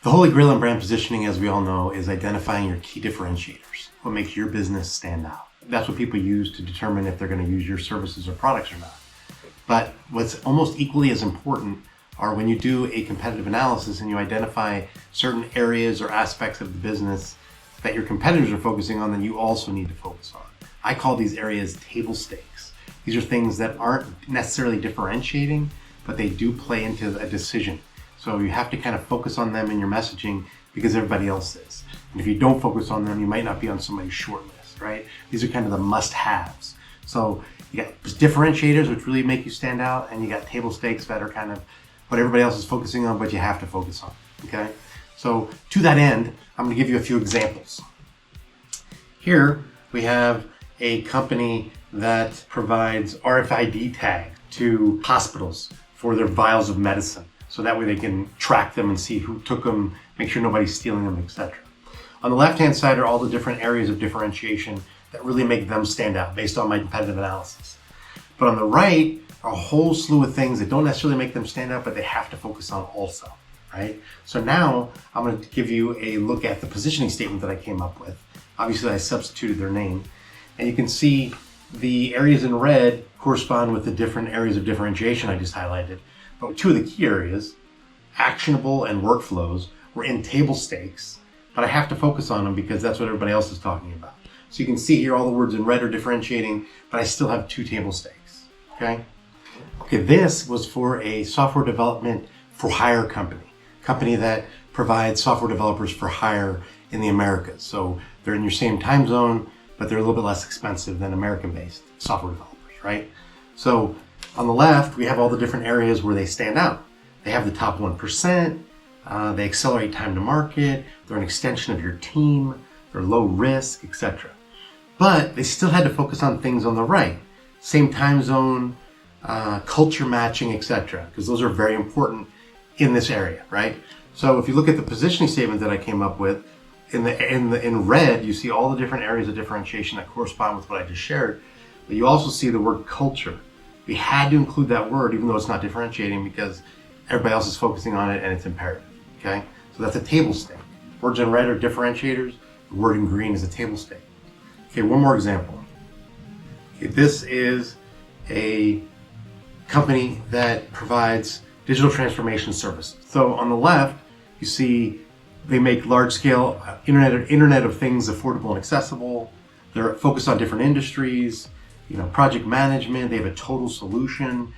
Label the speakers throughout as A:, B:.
A: The holy grail in brand positioning, as we all know, is identifying your key differentiators, what makes your business stand out. That's what people use to determine if they're going to use your services or products or not. But what's almost equally as important are when you do a competitive analysis and you identify certain areas or aspects of the business that your competitors are focusing on, then you also need to focus on. I call these areas table stakes. These are things that aren't necessarily differentiating, but they do play into a decision. So you have to kind of focus on them in your messaging because everybody else is. And if you don't focus on them, you might not be on somebody's short list, right? These are kind of the must-haves. So you got differentiators, which really make you stand out, and you got table stakes that are kind of what everybody else is focusing on, but you have to focus on, okay? So to that end, I'm gonna give you a few examples. Here we have a company that provides RFID tag to hospitals for their vials of medicine. So that way they can track them and see who took them, make sure nobody's stealing them, etc. On the left-hand side are all the different areas of differentiation that really make them stand out based on my competitive analysis. But on the right are a whole slew of things that don't necessarily make them stand out, but they have to focus on also, right? So now I'm going to give you a look at the positioning statement that I came up with. Obviously I substituted their name, and you can see the areas in red correspond with the different areas of differentiation I just highlighted. But two of the key areas, actionable and workflows, were in table stakes, but I have to focus on them because that's what everybody else is talking about. So you can see here all the words in red are differentiating, but I still have two table stakes, okay? Okay, this was for a software development for hire company that provides software developers for hire in the Americas. So they're in your same time zone, but they're a little bit less expensive than American-based software developers, right? So on the left, we have all the different areas where they stand out. They have the top 1%, they accelerate time to market, they're an extension of your team, they're low risk, etc. But they still had to focus on things on the right. Same time zone, culture matching, etc. Because those are very important in this area, right? So if you look at the positioning statement that I came up with, in red, you see all the different areas of differentiation that correspond with what I just shared, but you also see the word culture. We had to include that word, even though it's not differentiating, because everybody else is focusing on it and it's imperative, okay? So that's a table stake. Words in red are differentiators, the word in green is a table stake. Okay, one more example. Okay, this is a company that provides digital transformation services. So on the left, you see they make large-scale Internet of Things affordable and accessible. They're focused on different industries, project management, they have a total solution,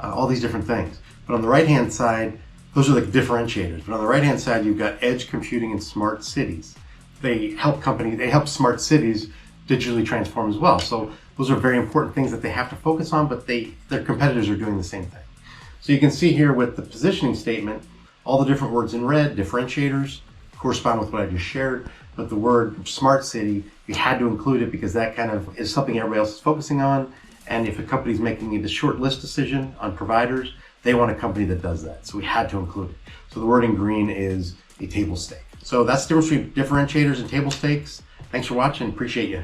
A: all these different things. But on the right-hand side, those are the differentiators. But on the right-hand side, you've got edge computing and smart cities. They help smart cities digitally transform as well. So those are very important things that they have to focus on, but their competitors are doing the same thing. So you can see here with the positioning statement, all the different words in red, differentiators, correspond with what I just shared, but the word smart city, you had to include it because that kind of is something everybody else is focusing on. And if a company's making the short list decision on providers, they want a company that does that. So we had to include it. So the word in green is a table stake. So that's the difference between differentiators and table stakes. Thanks for watching. Appreciate you.